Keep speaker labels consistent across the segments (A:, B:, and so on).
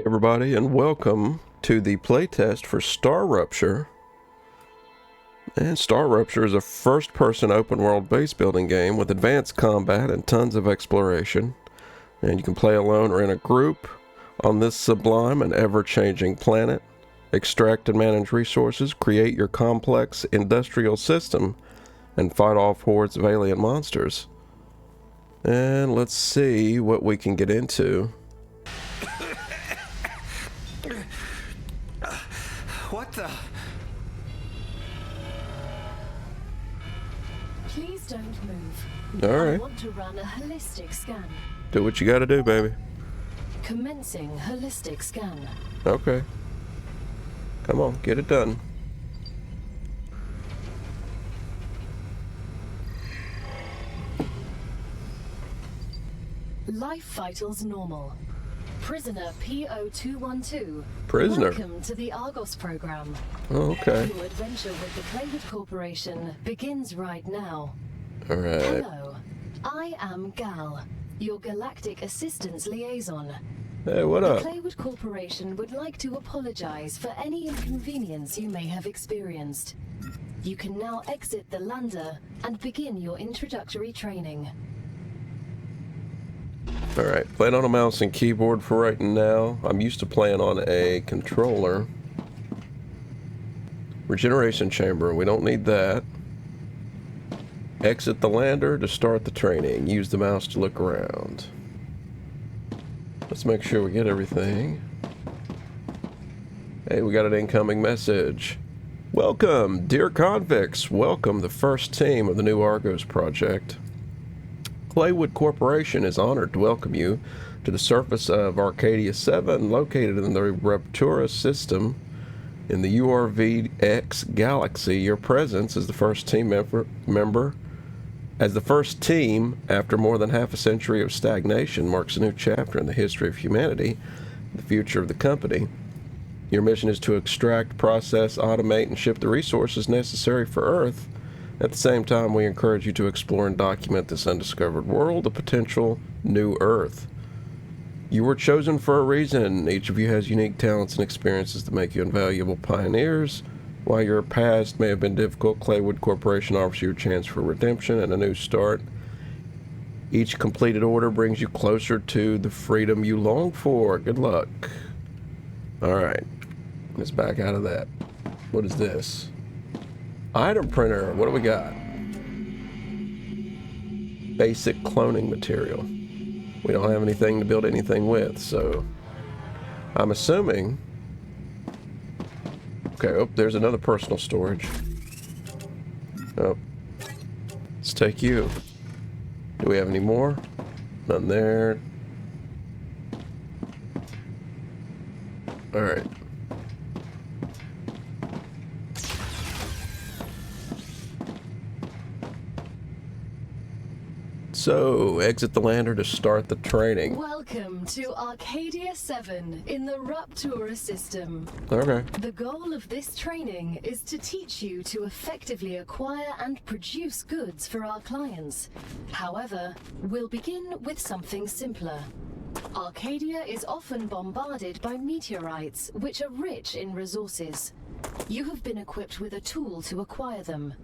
A: Everybody, and welcome to the playtest for StarRupture. And StarRupture is a first-person open-world base-building game with advanced combat and tons of exploration. And you can play alone or in a group on this sublime and ever-changing planet. Extract and manage resources, create your complex industrial system, and fight off hordes of alien monsters. And let's see what we can get into.
B: What the?
C: Please don't move.
A: All right.
C: I want to run a holistic scan.
A: Do what you gotta do, baby.
C: Commencing holistic scan.
A: Okay. Come on, get it done.
C: Life vitals normal. Prisoner PO212.
A: Prisoner.
C: Welcome to the Argos program.
A: Oh, okay.
C: Your adventure with the Playwood Corporation begins right now.
A: All right.
C: Hello. I am Gal, your galactic assistance liaison.
A: Hey, what
C: The
A: up?
C: Playwood Corporation would like to apologize for any inconvenience you may have experienced. You can now exit the lander and begin your introductory training.
A: All right, playing on a mouse and keyboard for right now. I'm used to playing on a controller. Regeneration chamber, we don't need that. Exit the lander to start the training. Use the mouse to look around. Let's make sure we get everything. Hey, we got an incoming message. Welcome, dear convicts. Welcome the first team of the new Argos project. Playwood Corporation is honored to welcome you to the surface of Arcadia 7, located in the StarRupture system in the URVX galaxy. Your presence as the first team member as the first team after more than half a century of stagnation marks a new chapter in the history of humanity, the future of the company. Your mission is to extract, process, automate, and ship the resources necessary for Earth. At the same time, we encourage you to explore and document this undiscovered world, a potential new Earth. You were chosen for a reason. Each of you has unique talents and experiences that make you invaluable pioneers. While your past may have been difficult, Playwood Corporation offers you a chance for redemption and a new start. Each completed order brings you closer to the freedom you long for. Good luck. Alright, let's back out of that. What is this? Item printer, what do we got? Basic cloning material. We don't have anything to build anything with, so I'm assuming. Okay, oh, there's another personal storage. Oh, let's take you. Do we have any more? None there. All right. So, exit the lander to start the training.
C: Welcome to Arcadia 7 in the Raptura system.
A: Okay.
C: The goal of this training is to teach you to effectively acquire and produce goods for our clients. However, we'll begin with something simpler. Arcadia is often bombarded by meteorites, which are rich in resources. You have been equipped with a tool to acquire them.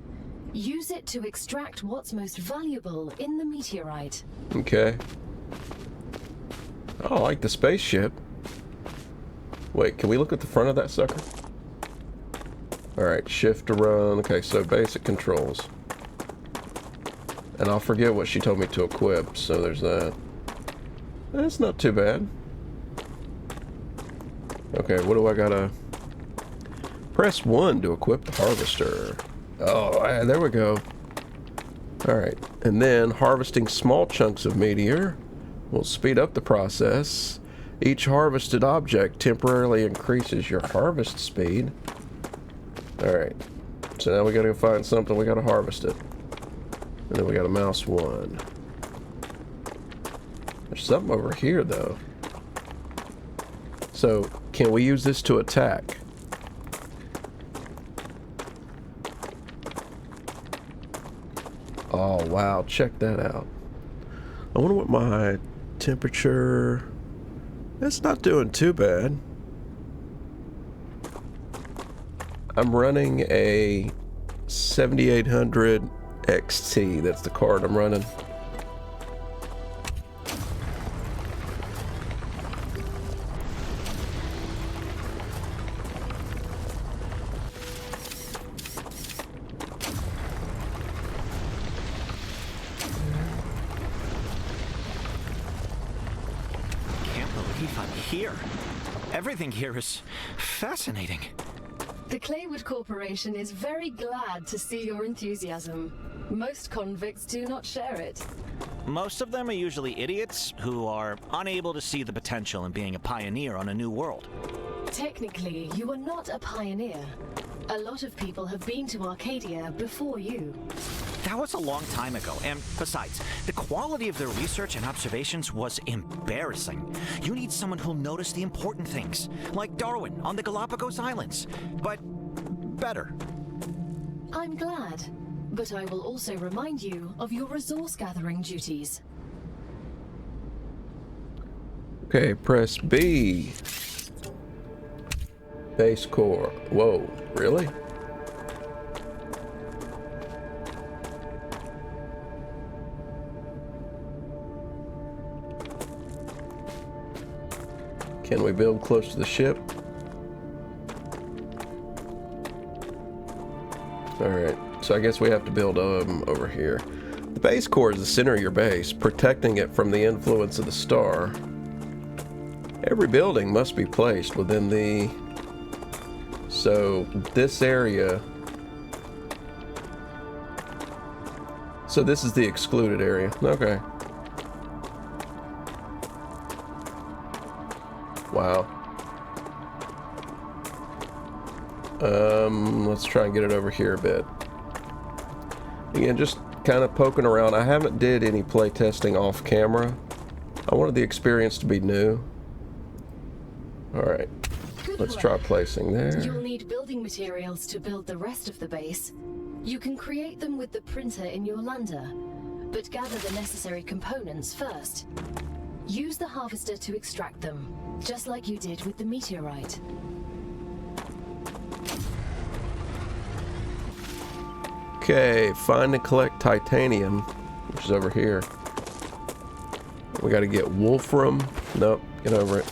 C: Use it to extract what's most valuable in the meteorite.
A: Okay. Oh, I like the spaceship. Wait, can we look at the front of that sucker? Alright, shift to run. Okay, so basic controls. And I'll forget what she told me to equip, so there's that. That's not too bad. Okay, what do I gotta... Press 1 to equip the harvester. Oh, there we go. Alright, and then harvesting small chunks of meteor will speed up the process. Each harvested object temporarily increases your harvest speed. Alright, so now we gotta go find something, we gotta harvest it. And then we got a mouse 1. There's something over here, though. So, can we use this to attack? Oh, wow. Check that out. I wonder what my temperature... It's not doing too bad. I'm running a 7800 XT. That's the card I'm running.
B: Can't believe I'm here. Everything here is fascinating.
C: The Claywood Corporation is very glad to see your enthusiasm. Most convicts do not share it.
B: Most of them are usually idiots who are unable to see the potential in being a pioneer on a new world.
C: Technically, you are not a pioneer. A lot of people have been to Arcadia before you.
B: That was a long time ago, and besides, the quality of their research and observations was embarrassing. You need someone who'll notice the important things, like Darwin on the Galapagos Islands, but better.
C: I'm glad, but I will also remind you of your resource gathering duties.
A: Okay, press B. Base core. Whoa, really? Can we build close to the ship? Alright, so I guess we have to build over here. The base core is the center of your base, protecting it from the influence of the star. Every building must be placed within the... So, this area... So this is the excluded area. Okay. Wow. Let's try and get it over here a bit. Again, just kind of poking around. I haven't did any play testing off camera. I wanted the experience to be new. Alright. Let's try placing there.
C: You'll need building materials to build the rest of the base. You can create them with the printer in your lander, but gather the necessary components first. Use the harvester to extract them, just like you did with the meteorite.
A: Okay, find and collect titanium, which is over here. We gotta get wolfram. Nope, get over it.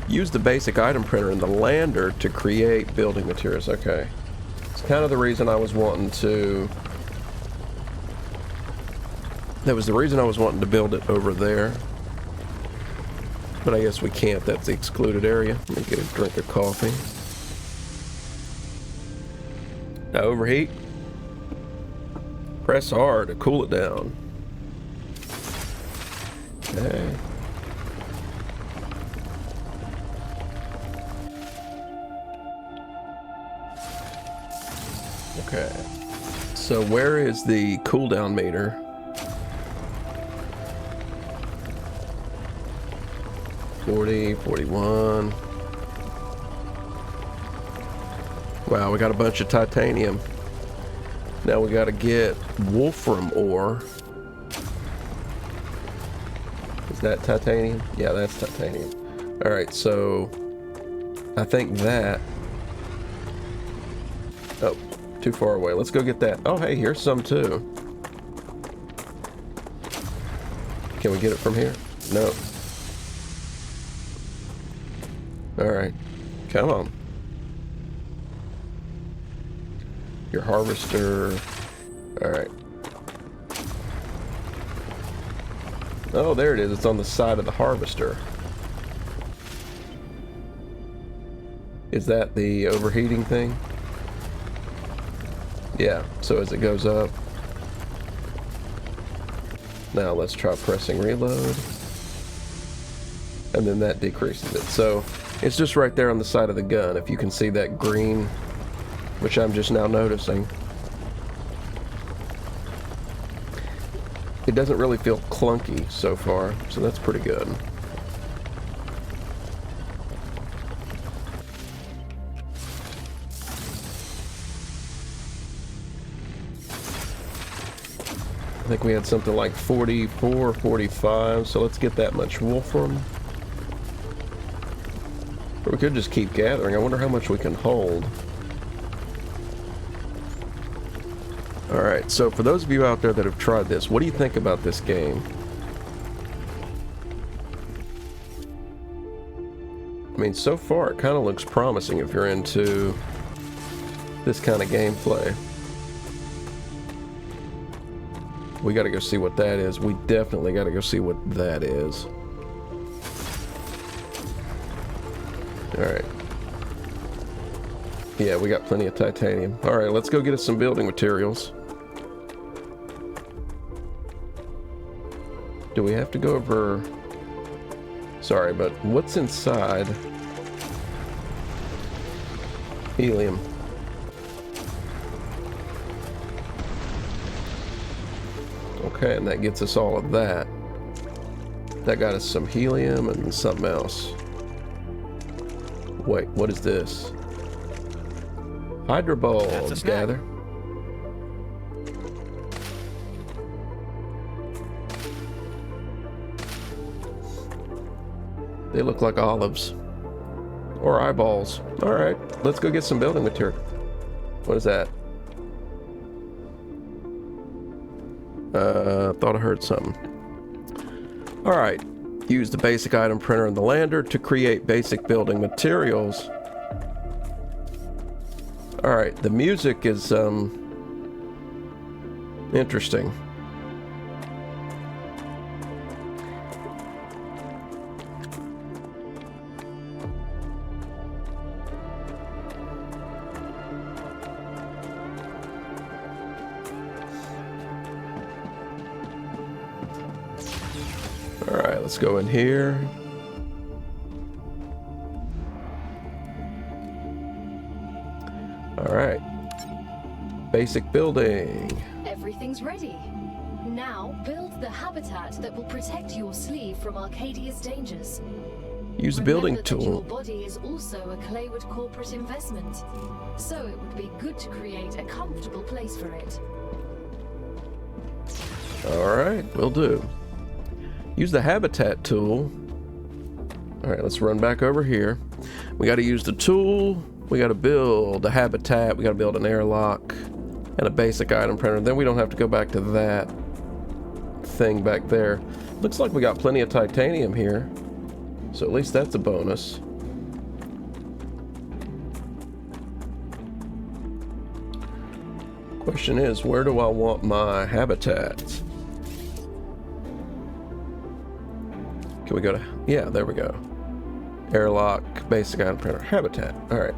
A: Use the basic item printer in the lander to create building materials. Okay. It's kind of the reason I was wanting to... That was the reason I was wanting to build it over there. But I guess we can't. That's the excluded area. Let me get a drink of coffee. Now overheat. Press R to cool it down. Okay. Okay. So where is the cooldown meter? $40, $41. Wow, we got a bunch of titanium. Now we gotta get wolfram ore. Is that titanium? Yeah, that's titanium. Alright, so I think that... Oh, too far away. Let's go get that. Oh, hey, here's some too. Can we get it from here? No. Alright, come on. Your harvester. Alright. Oh, there it is. It's on the side of the harvester. Is that the overheating thing? Yeah, so as it goes up. Now let's try pressing reload. And then that decreases it. So it's just right there on the side of the gun. If you can see that green, which I'm just now noticing. It doesn't really feel clunky so far, so that's pretty good. I think we had something like 44, 45, so let's get that much wolfram. Or we could just keep gathering. I wonder how much we can hold. Alright, so for those of you out there that have tried this, what do you think about this game? I mean, so far it kind of looks promising if you're into this kind of gameplay. We gotta go see what that is. We definitely gotta go see what that is. Alright. Yeah, we got plenty of titanium. Alright, let's go get us some building materials. Do we have to go over... Sorry, but what's inside? Helium. Okay, and that gets us all of that. That got us some helium and something else. Wait, what is this? Hydrobulbs, gather. They look like olives. Or eyeballs. Alright, let's go get some building material. What is that? Thought I heard something. Alright, use the basic item printer in the lander to create basic building materials. Alright, the music is, interesting. Alright, let's go in here. Alright. Basic building.
C: Everything's ready. Now build the habitat that will protect your sleeve from Arcadia's dangers.
A: Use the building
C: Remember that
A: tool.
C: your body is also a Claywood corporate investment, so it would be good to create a comfortable place for it.
A: Alright, will do. Use the habitat tool. Alright, let's run back over here. We gotta use the tool. We gotta build a habitat. We gotta build an airlock and a basic item printer. Then we don't have to go back to that thing back there. Looks like we got plenty of titanium here. So at least that's a bonus. Question is, where do I want my habitats? Can we go to... Yeah, there we go. Airlock, basic item printer, habitat. Alright.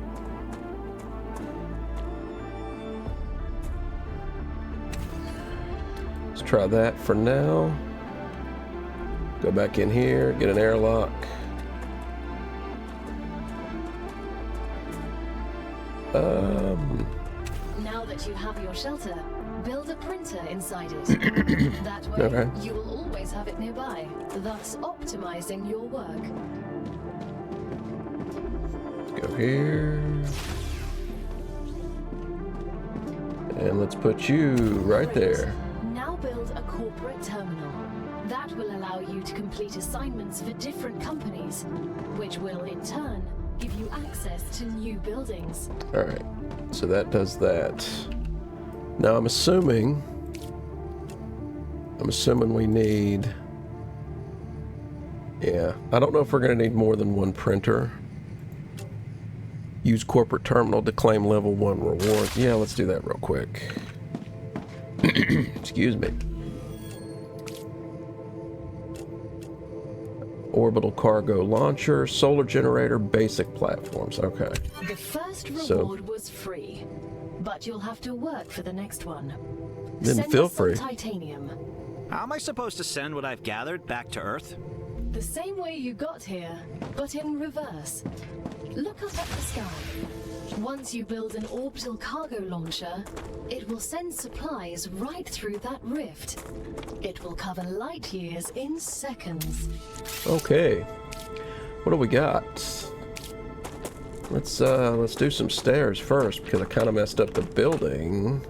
A: Let's try that for now. Go back in here, get an airlock.
C: Now that you have your shelter, build a printer inside it. That way,
A: Okay.
C: you will always have it nearby, thus optimizing your work.
A: Let's go here. And let's put you right there.
C: Now build a corporate terminal. That will allow you to complete assignments for different companies, which will in turn give you access to new buildings.
A: Alright, so that does that. Now I'm assuming we need... Yeah, I don't know if we're going to need more than one printer. Use corporate terminal to claim level 1 reward. Yeah, let's do that real quick. Excuse me. Orbital cargo launcher, solar generator, basic platforms. Okay.
C: The first reward was free, but you'll have to work for the next one.
A: Then
C: Send
A: feel
C: us some
A: free.
C: Titanium.
B: How am I supposed to send what I've gathered back to Earth?
C: The same way you got here, but in reverse. Look up at the sky. Once you build an orbital cargo launcher, it will send supplies right through that rift. It will cover light years in seconds.
A: Okay. What do we got? Let's do some stairs first because I kind of messed up the building.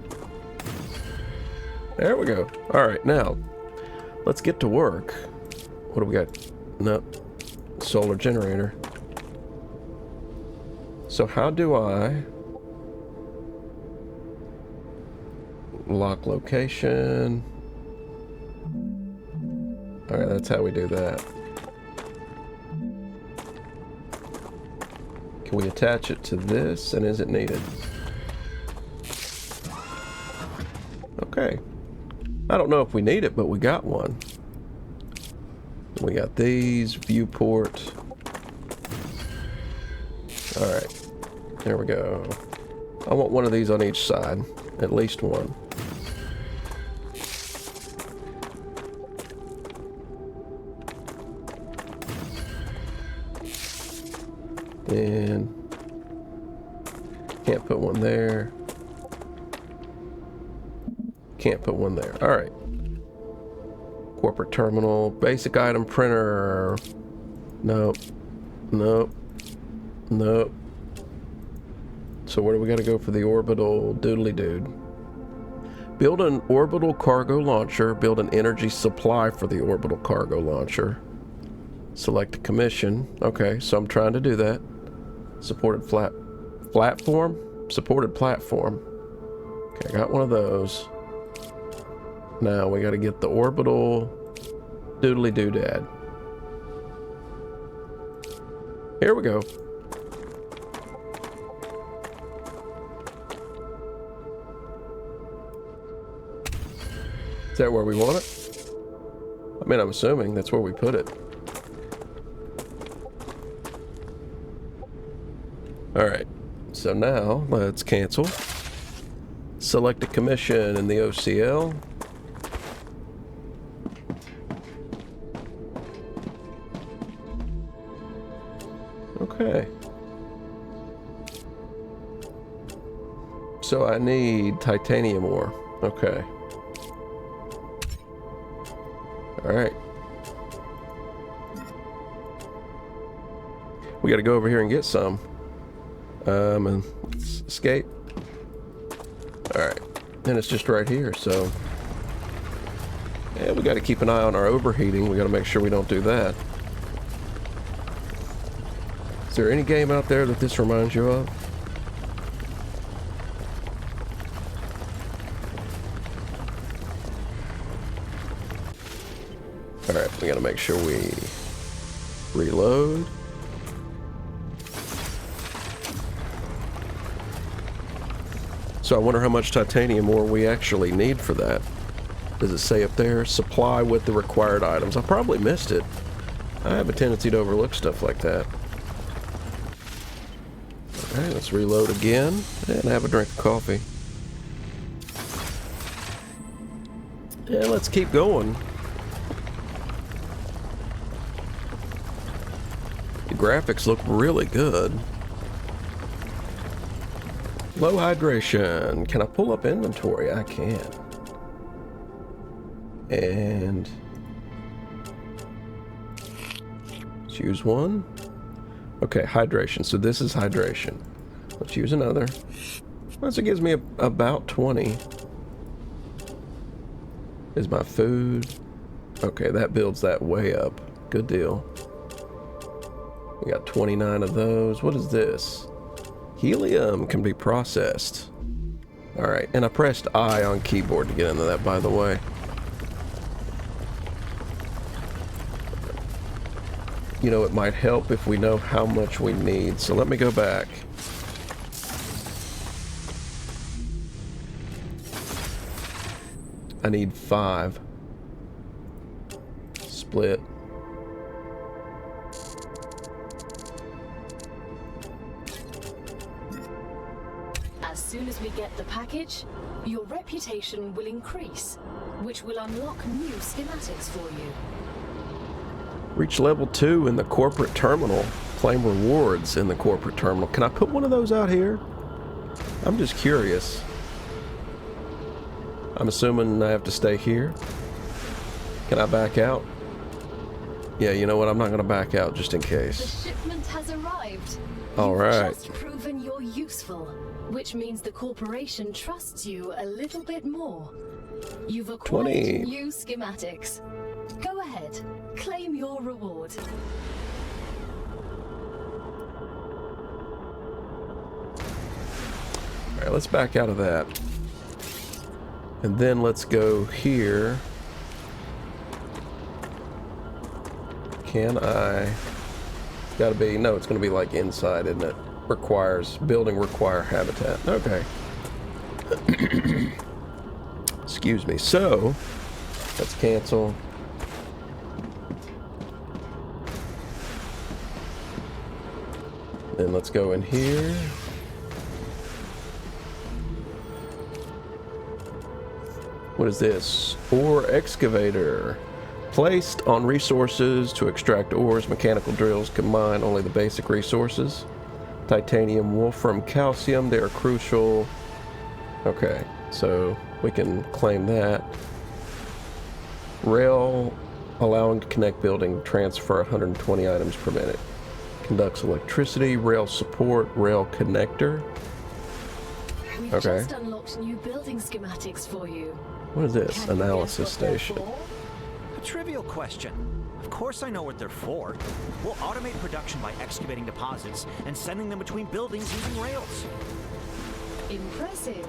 A: There we go. Alright, now, let's get to work. What do we got? Nope. Solar generator. So how do I lock location? Alright, that's how we do that. Can we attach it to this, and is it needed? Okay. I don't know if we need it, but we got one. We got these, viewport. Alright, there we go. I want one of these on each side, at least one. Then, can't put one there. Can't put one there. Alright. Corporate terminal, basic item printer. Nope. Nope. Nope. So where do we gotta go for the orbital doodly dude? Build an orbital cargo launcher. Build an energy supply for the orbital cargo launcher. Select a commission. Okay, so I'm trying to do that. Supported platform? Supported platform. Okay, I got one of those. Now we got to get the orbital doodly doodad. Here we go. Is that where we want it? I mean, I'm assuming that's where we put it. Alright, so now let's cancel. Select a commission in the OCL. Okay. So I need titanium ore. Okay. Alright. We gotta go over here and get some. And let's escape. Alright. And it's just right here, so... yeah, we gotta keep an eye on our overheating. We gotta make sure we don't do that. Is there any game out there that this reminds you of? Alright, we gotta make sure we reload. So I wonder how much titanium ore we actually need for that. Does it say up there? Supply with the required items. I probably missed it. I have a tendency to overlook stuff like that. Alright, let's reload again and have a drink of coffee. And let's keep going. The graphics look really good. Low hydration. Can I pull up inventory? I can. And let's use one. Okay, hydration. So this is hydration. Let's use another. Well, so it gives me about 20. Is my food. Okay, that builds that way up. Good deal. We got 29 of those. What is this? Helium can be processed. Alright, and I pressed I on keyboard to get into that, by the way. You know, it might help if we know how much we need. So let me go back. I need 5. Split.
C: As soon as we get the package, your reputation will increase, which will unlock new schematics for you.
A: Reach level 2 in the corporate terminal. Claim rewards in the corporate terminal. Can I put one of those out here? I'm just curious. I'm assuming I have to stay here. Can I back out? Yeah, you know what? I'm not going to back out just in case.
C: The shipment has arrived.
A: All right.
C: You've just proven you're useful, which means the corporation trusts you a little bit more. You've acquired
A: 20.
C: new schematics. Go ahead, claim your reward.
A: Alright, let's back out of that. And then let's go here. Can I... Gotta be... No, it's gonna be like inside, isn't it? Building require habitat. Okay. Excuse me. So, let's cancel. Then let's go in here. What is this? Ore excavator. Placed on resources to extract ores, mechanical drills combine only the basic resources. Titanium, wolfram, calcium, they are crucial. Okay, so we can claim that. Rail, allowing to connect building, transfer 120 items per minute. Conducts electricity, rail support, rail connector.
C: We've
A: Okay.
C: just unlocked new building schematics for you.
A: What is this?
C: Can you
A: Analysis
C: guess what they're
A: station.
C: for?
B: A trivial question. Of course I know what they're for. We'll automate production by excavating deposits and sending them between buildings using rails.
C: Impressive.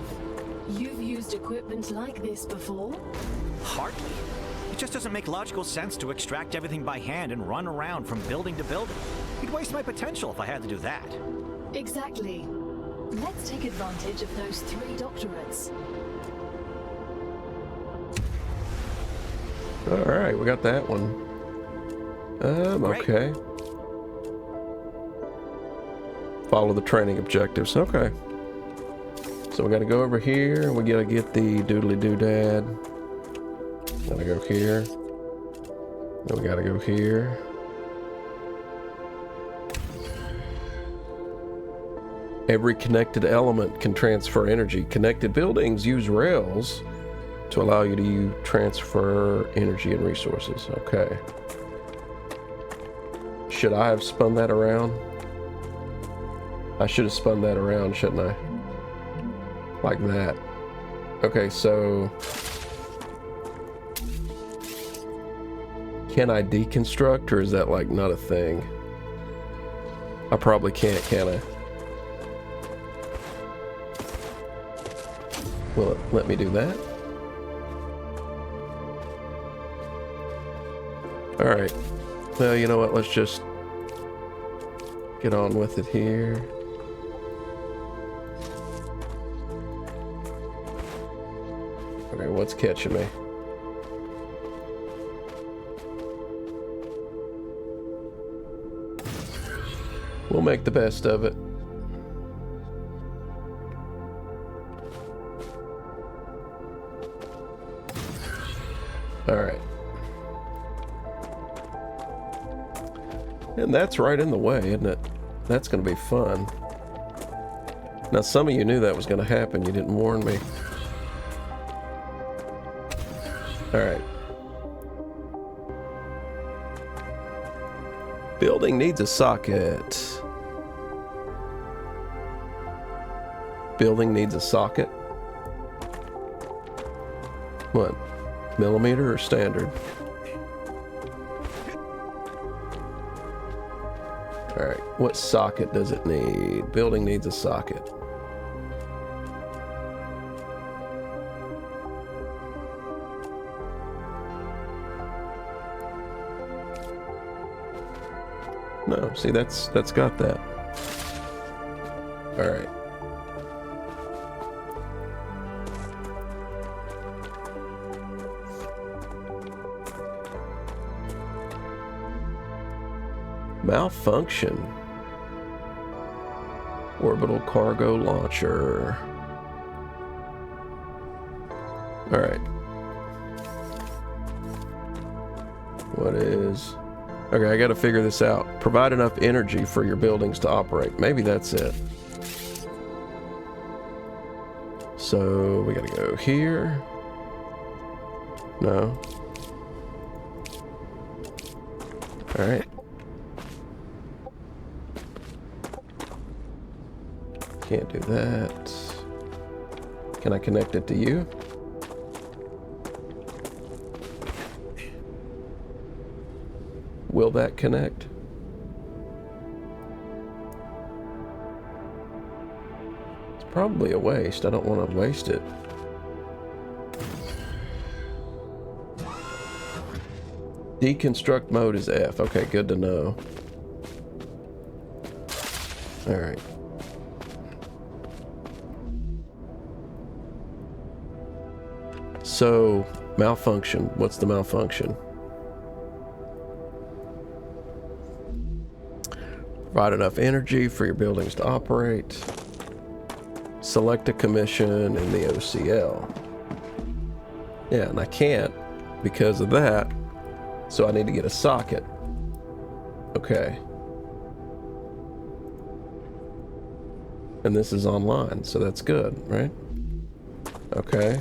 C: You've used equipment like this before?
B: Hardly. It just doesn't make logical sense to extract everything by hand and run around from building to building. You'd waste my potential if I had to do that.
C: Exactly. Let's take advantage of those 3 doctorates.
A: Alright, we got that one.
B: Great.
A: Okay. Follow the training objectives. Okay. So we gotta go over here, and we gotta get the doodly doodad. Gotta go here. Then we gotta go here. Every connected element can transfer energy. Connected buildings use rails to allow you to transfer energy and resources. Okay. Should I have spun that around? I should have spun that around, shouldn't I? Like that. Okay, so... Can I deconstruct, or is that like not a thing? I probably can't, can I? Will it let me do that? Alright. Well, you know what? Let's just get on with it here. Okay, what's catching me? We'll make the best of it. Alright. And that's right in the way, isn't it? That's going to be fun. Now, some of you knew that was going to happen. You didn't warn me. Alright. Building needs a socket. Building needs a socket. What? Millimeter or standard? Alright, what socket does it need? Building needs a socket. No, see, that's got that. Alright. Malfunction. Orbital cargo launcher. Alright. What is... Okay, I gotta figure this out. Provide enough energy for your buildings to operate. Maybe that's it. So, we gotta go here. No. Alright. Can't do that. Can I connect it to you? Will that connect? It's probably a waste. I don't want to waste it. Deconstruct mode is F. Okay, good to know. Alright. So, malfunction. What's the malfunction? Provide enough energy for your buildings to operate. Select a commission in the OCL. Yeah, and I can't because of that. So I need to get a socket. Okay. And this is online, so that's good, right? Okay.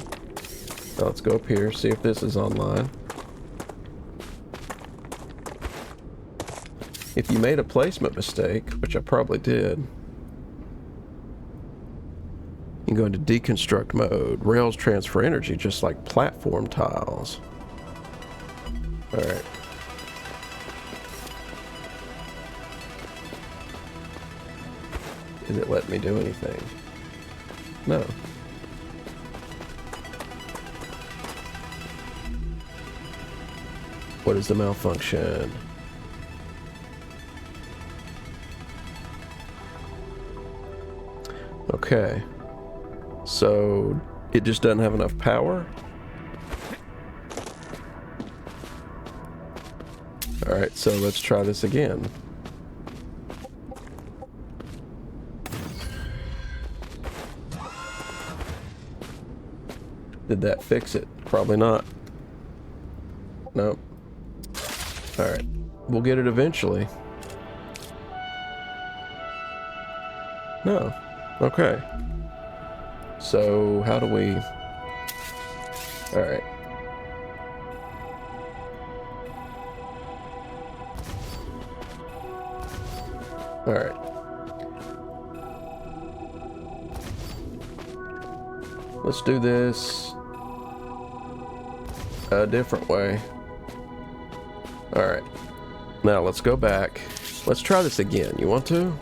A: Now let's go up here, see if this is online. If you made a placement mistake, which I probably did, you can go into deconstruct mode. Rails transfer energy just like platform tiles. Alright. Is it letting me do anything? No. What is the malfunction? Okay. So, it just doesn't have enough power? Alright, so let's try this again. Did that fix it? Probably not. Nope. Alright. We'll get it eventually. No. Okay. So, how do we... Alright. Alright. Let's do this a different way. Alright. Now let's go back. Let's try this again. You want to?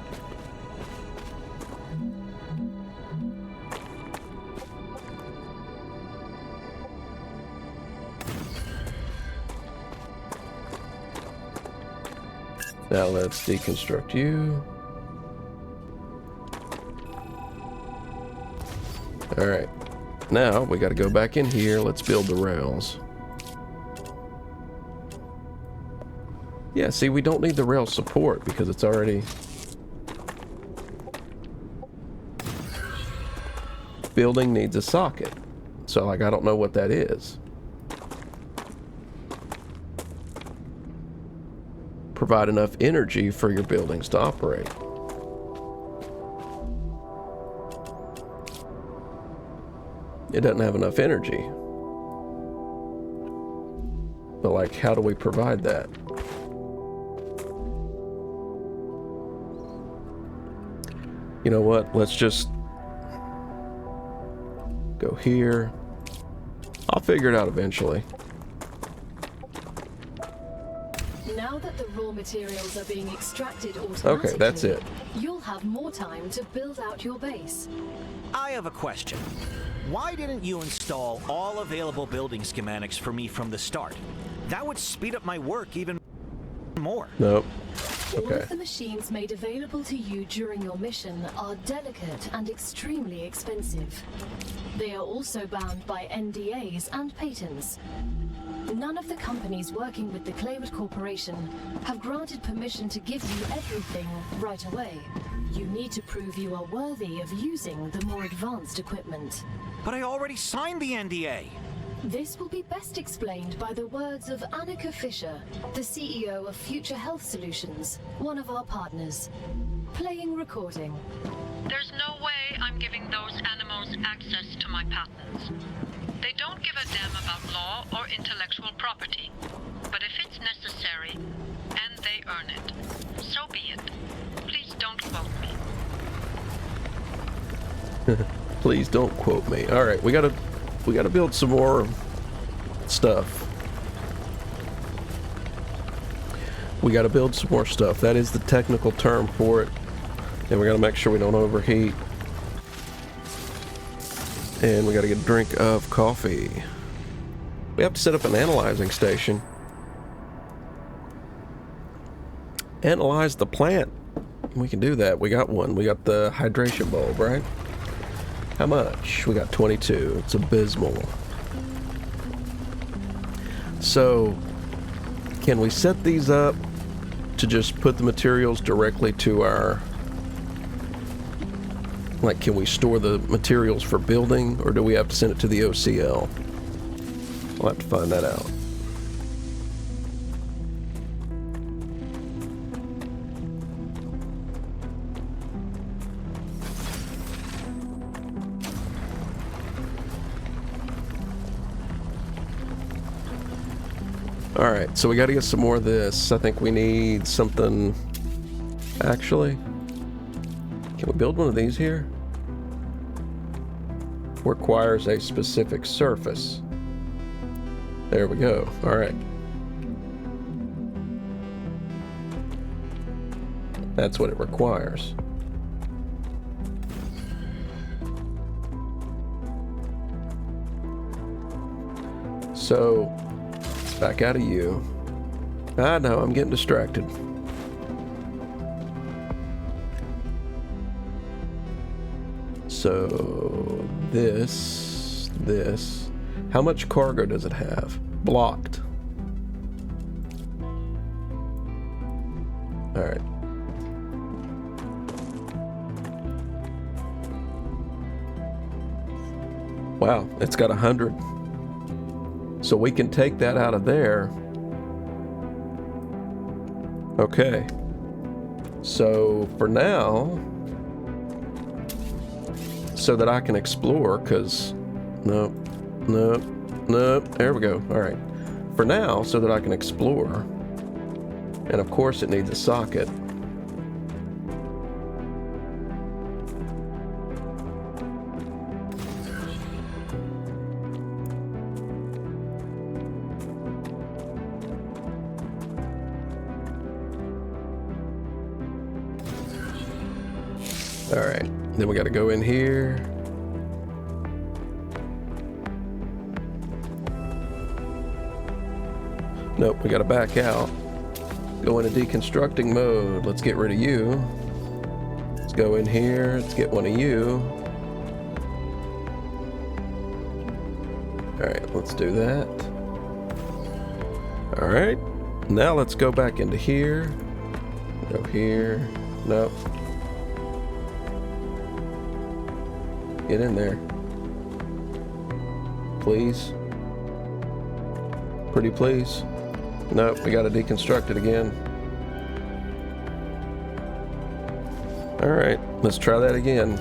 A: Now let's deconstruct you. Alright. Now we got to go back in here. Let's build the rails. Yeah, see, we don't need the rail support because it's already... Building needs a socket. So, like, I don't know what that is. Provide enough energy for your buildings to operate. It doesn't have enough energy. But, like, how do we provide that? You know what? Let's just go here. I'll figure it out eventually.
C: Now that the raw materials are being extracted automatically,
A: Okay, that's it.
C: You'll have more time to build out your base.
B: I have a question. Why didn't you install all available building schematics for me from the start? That would speed up my work even more.
A: Nope.
C: All
A: Okay.
C: of the machines made available to you during your mission are delicate and extremely expensive. They are also bound by NDAs and patents. None of the companies working with the Claywood Corporation have granted permission to give you everything right away. You need to prove you are worthy of using the more advanced equipment.
B: But I already signed the NDA.
C: This will be best explained by the words of Annika Fisher, the CEO of Future Health Solutions, one of our partners. Playing recording.
D: There's no way I'm giving those animals access to my patents. They don't give a damn about law or intellectual property. But if it's necessary, and they earn it, so be it. Please don't quote me.
A: Please don't quote me. All right, we gotta build some more stuff. we got to build some more stuff. That is the technical term for it. And we got to make sure we don't overheat. And we got to get a drink of coffee. We have to set up an analyzing station. Analyze the plant. We can do that. We got one. We got the hydration bulb, right? How much? We got 22. It's abysmal. So, can we set these up to just put the materials directly to our... Like, can we store the materials for building, or do we have to send it to the OCL? We'll have to find that out. Alright, so we gotta get some more of this. I think we need something... Actually, can we build one of these here? Requires a specific surface. There we go. Alright. That's what it requires. So, back out of you. I know, I'm getting distracted. So, this. How much cargo does it have? Blocked. Alright. Wow, it's got 100. So we can take that out of there. Okay. So for now, so that I can explore, because nope, there we go. All right. For now, so that I can explore. And of course it needs a socket. Alright, then we gotta go in here. Nope, we gotta back out. Go into deconstructing mode. Let's get rid of you. Let's go in here. Let's get one of you. Alright, let's do that. Alright, now let's go back into here. Go here. Nope. Get in there. Please. Pretty please. Nope, we gotta deconstruct it again. Alright, let's try that again.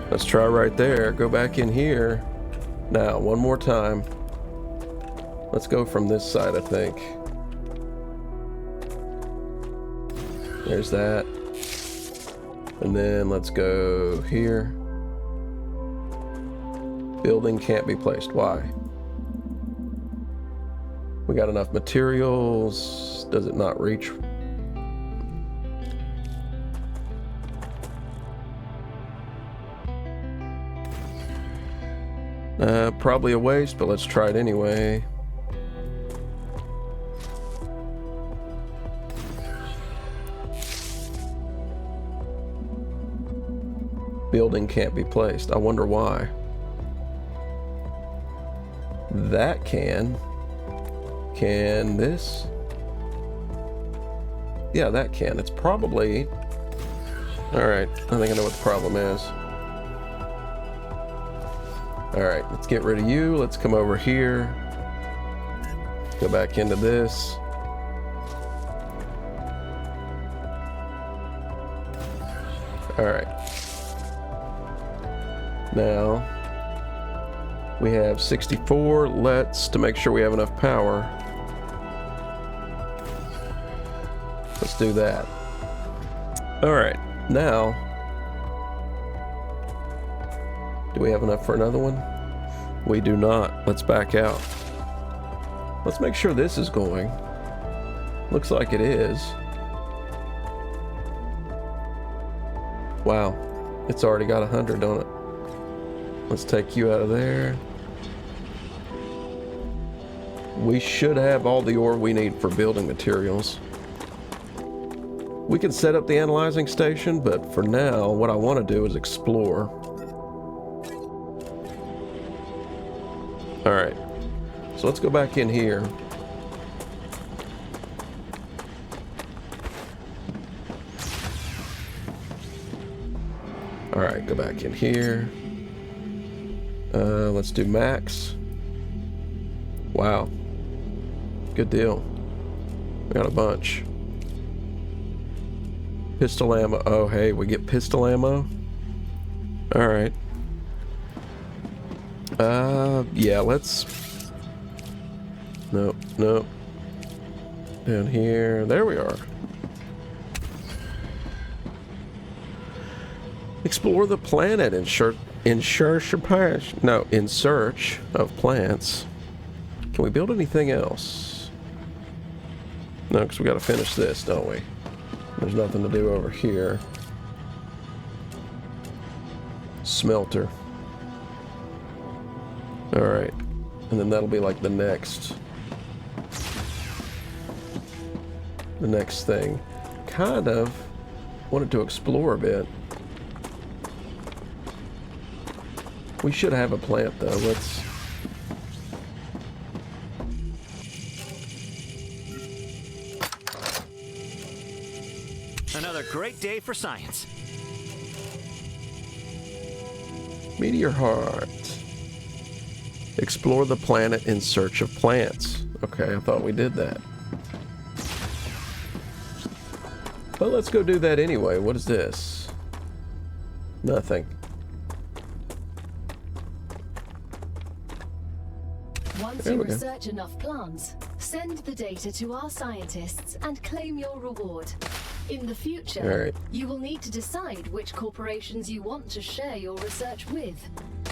A: Let's try right there. Go back in here. Now, one more time. Let's go from this side, I think. There's that. And then let's go here. Building can't be placed. Why? We got enough materials. Does it not reach? Probably a waste, but let's try it anyway. Building can't be placed. I wonder why. That can. Can this? Yeah, that can. It's probably... Alright, I think I know what the problem is. Alright, let's get rid of you. Let's come over here. Go back into this. Alright. Now, we have 64. Let's, to make sure we have enough power, let's do that. Alright, now, do we have enough for another one? We do not. Let's back out. Let's make sure this is going. Looks like it is. Wow. It's already got 100 on it. Let's take you out of there. We should have all the ore we need for building materials. We can set up the analyzing station, but for now, what I want to do is explore. Alright. So let's go back in here. Alright, go back in here. Let's do max. Wow. Good deal. We got a bunch. Pistol ammo. Oh, hey, we get pistol ammo. Alright. Yeah, let's... Nope, nope. Down here. There we are. Explore the planet in search of plants. Can we build anything else? No, because we got to finish this, don't we? There's nothing to do over here. Smelter. Alright. And then that'll be like the next thing. Kind of wanted to explore a bit. We should have a plant though. Let's...
B: Another great day for science.
A: Meteor heart. Explore the planet in search of plants. Okay, I thought we did that. But let's go do that anyway. What is this? Nothing.
C: Once you research enough plants, send the data to our scientists and claim your reward. In the future, you will need to decide which corporations you want to share your research with.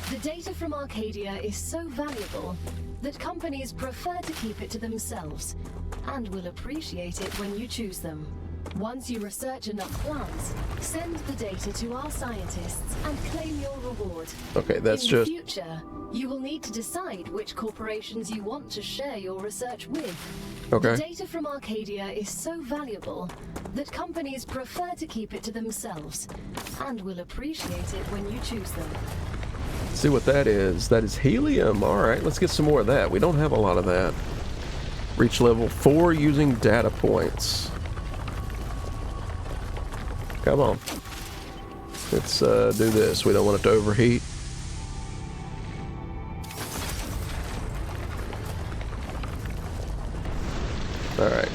C: The data from Arcadia is so valuable that companies prefer to keep it to themselves and will appreciate it when you choose them. Once you research enough plants, send the data to our scientists and claim your reward.
A: Okay, that's
C: In the future, you will need to decide which corporations you want to share your research with.
A: Okay.
C: The data from Arcadia is so valuable that companies prefer to keep it to themselves and will appreciate it when you choose them.
A: See what that is. That is helium. Alright, let's get some more of that. We don't have a lot of that. Reach level 4 using data points. Come on. Let's do this. We don't want it to overheat. Alright.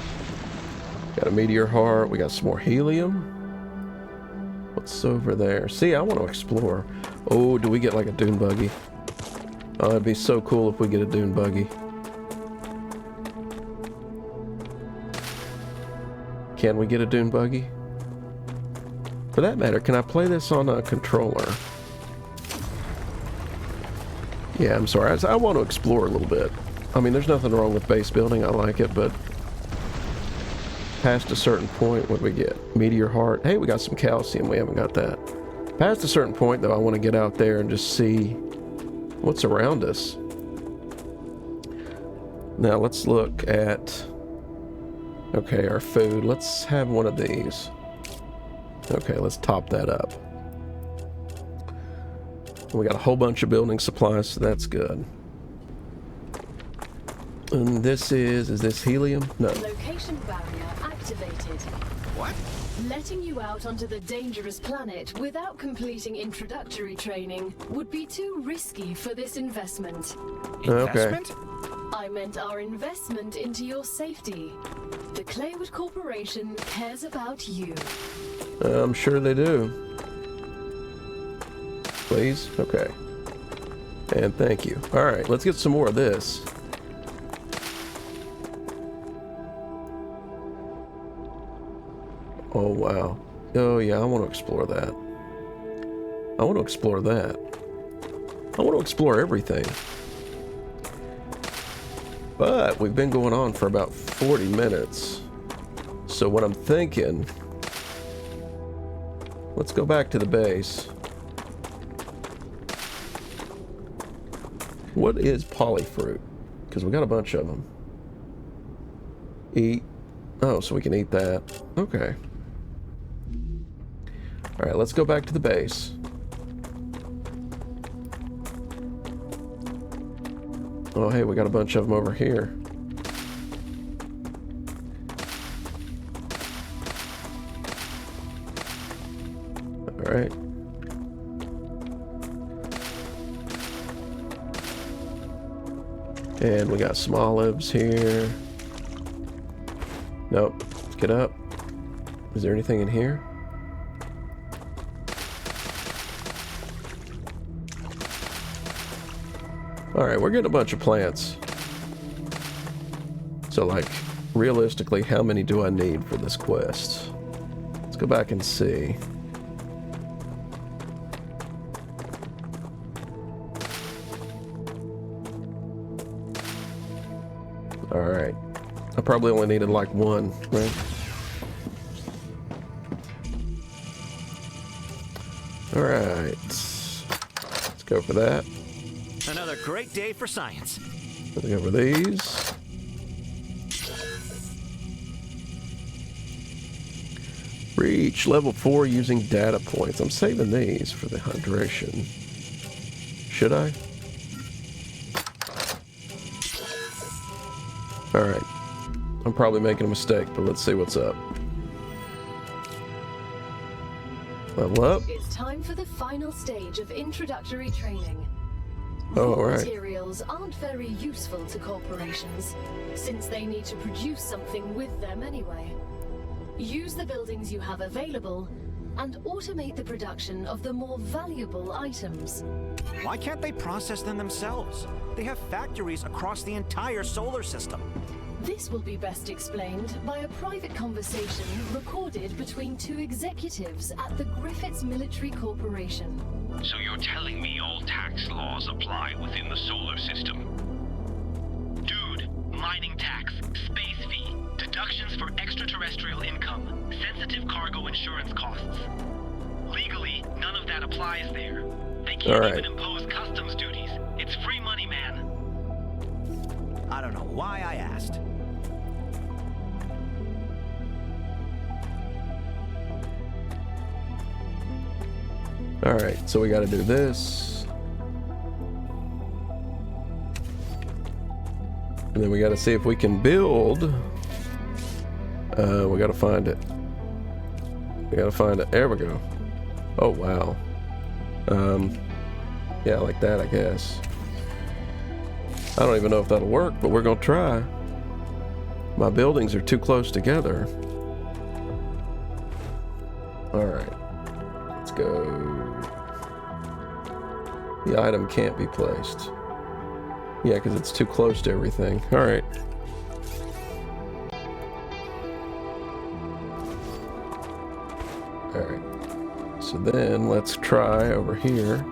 A: Got a meteor heart. We got some more helium. What's over there? See, I want to explore. Oh, do we get like a dune buggy? Oh, it'd be so cool if we get a dune buggy. Can we get a dune buggy? For that matter, can I play this on a controller? Yeah, I'm sorry. I want to explore a little bit. I mean, there's nothing wrong with base building. I like it, but past a certain point, what do we get? Meteor heart. Hey, we got some calcium. We haven't got that. Past a certain point, though, I want to get out there and just see what's around us. Now, let's look at... Okay, our food. Let's have one of these. Okay, let's top that up. We got a whole bunch of building supplies, so that's good. And this is this helium? No.
C: Location barrier activated.
B: What?
C: Letting you out onto the dangerous planet without completing introductory training would be too risky for this investment.
B: Investment?
C: I meant our investment into your safety. The Claywood Corporation cares about you.
A: I'm sure they do. Please? Okay. And thank you. Alright, let's get some more of this. Oh, wow. Oh, yeah, I want to explore that. I want to explore that. I want to explore everything. But we've been going on for about 40 minutes. So what I'm thinking, let's go back to the base. What is polyfruit? Because we got a bunch of them. Eat. Oh, so we can eat that. Okay. Alright, let's go back to the base. Oh, hey, we got a bunch of them over here. Alright. And we got some olives here. Nope. Let's get up. Is there anything in here? Alright, we're getting a bunch of plants. So, like, realistically, how many do I need for this quest? Let's go back and see. Alright. I probably only needed like one, right? Alright. Let's go for that.
B: Another great day for science.
A: Let's go for these. Reach level 4 using data points. I'm saving these for the hydration. Should I? Alright. I'm probably making a mistake, but let's see what's up. Level up.
C: It's time for the final stage of introductory training.
A: Oh,
C: Raw
A: right.
C: materials aren't very useful to corporations, since they need to produce something with them anyway. Use the buildings you have available, and automate the production of the more valuable items.
B: Why can't they process them themselves? They have factories across the entire solar system.
C: This will be best explained by a private conversation recorded between two executives at the Griffiths Military Corporation.
E: So you're telling me all tax laws apply within the solar system? Dude, mining tax, space fee, deductions for extraterrestrial income, sensitive cargo insurance costs. Legally, none of that applies there. They can't even impose customs duties. It's free money, man.
B: I don't know why I asked.
A: Alright, so we gotta do this. And then we gotta see if we can build. We gotta find it. We gotta find it. There we go. Oh, wow. Yeah, like that, I guess. I don't even know if that'll work, but we're gonna try. My buildings are too close together. Alright. Let's go. The item can't be placed. Yeah, because it's too close to everything. Alright. Alright. So then, let's try over here.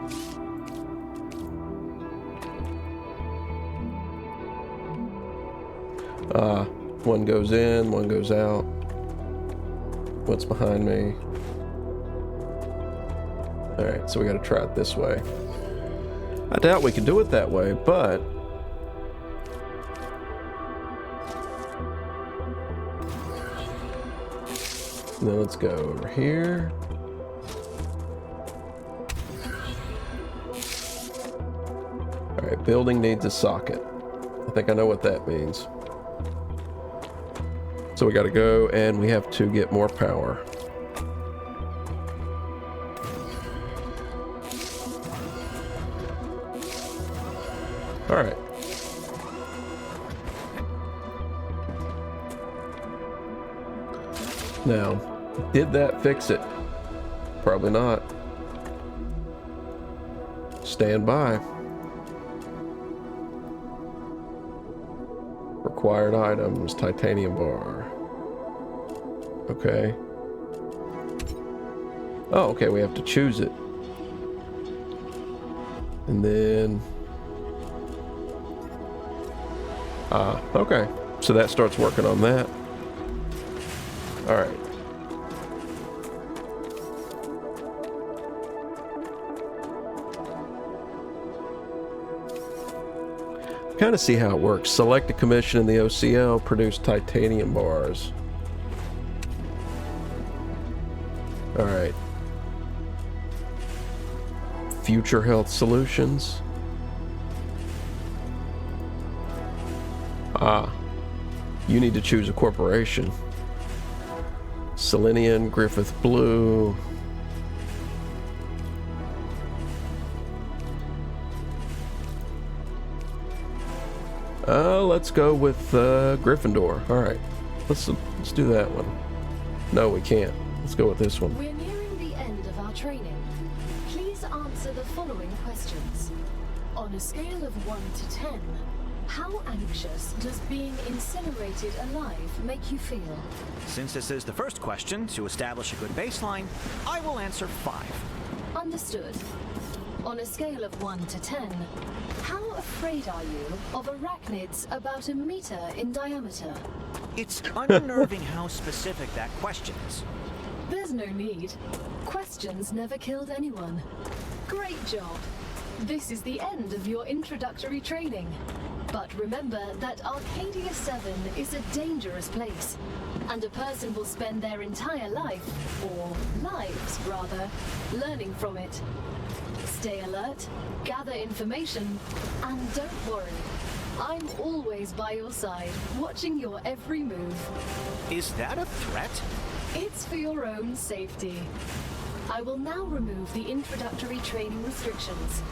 A: One goes in, one goes out. What's behind me? Alright, so we gotta try it this way. I doubt we can do it that way, but... Now let's go over here. Alright, building needs a socket. I think I know what that means. So we gotta go and we have to get more power. Alright. Now, did that fix it? Probably not. Stand by. Required items, titanium bar. Okay. Oh, okay, we have to choose it. And then... Okay. So that starts working on that. Alright. Kind of see how it works. Select a commission in the OCL, produce titanium bars. Alright. Future health solutions. You need to choose a corporation. Selenian, Griffith Blue. Let's go with Gryffindor. All right, let's do that one. No, we can't. Let's go with this one.
C: We're nearing the end of our training. Please answer the following questions. On a scale of 1 to 10, how anxious does being incinerated alive make you feel?
B: Since this is the first question, to establish a good baseline, I will answer 5. Understood.
C: On a scale of 1 to 10, how afraid are you of arachnids about a meter in diameter?
B: It's unnerving how specific that question is.
C: There's no need. Questions never killed anyone. Great job. This is the end of your introductory training. But remember that Arcadia 7 is a dangerous place, and a person will spend their entire life, or lives rather, learning from it. Stay alert, gather information, and don't worry. I'm always by your side, watching your every move.
B: Is that a threat?
C: It's for your own safety. I will now remove the introductory training restrictions.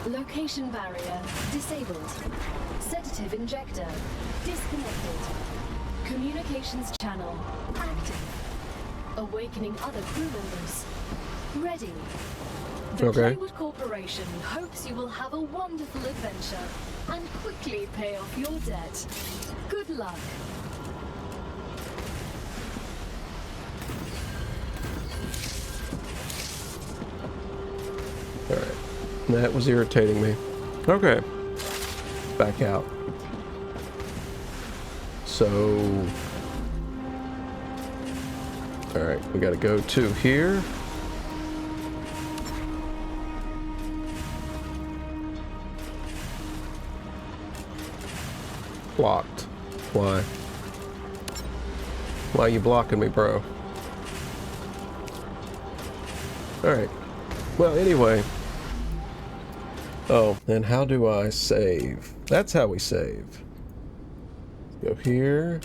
C: Location barrier disabled. Sedative injector disconnected. Communications channel active. Awakening other crew members. Ready. The
A: Okay.
C: Playwood Corporation hopes you will have a wonderful adventure and quickly pay off your debt. Good luck.
A: Alright. That was irritating me. Okay. Back out. So... Alright, we gotta go to here. Blocked. Why? Why are you blocking me, bro? Alright. Well, anyway. Oh, and how do I save? That's how we save. Go here.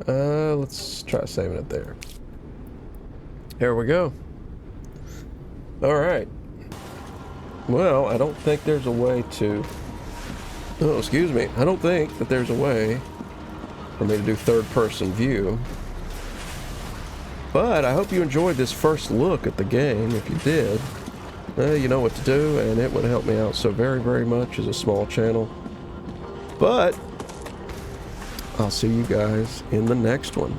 A: Let's try saving it there. Here we go. Alright. Well, I don't think there's a way to... Oh, excuse me. I don't think that there's a way for me to do third-person view. But I hope you enjoyed this first look at the game. If you did, you know what to do, and it would help me out so very, very much as a small channel. But I'll see you guys in the next one.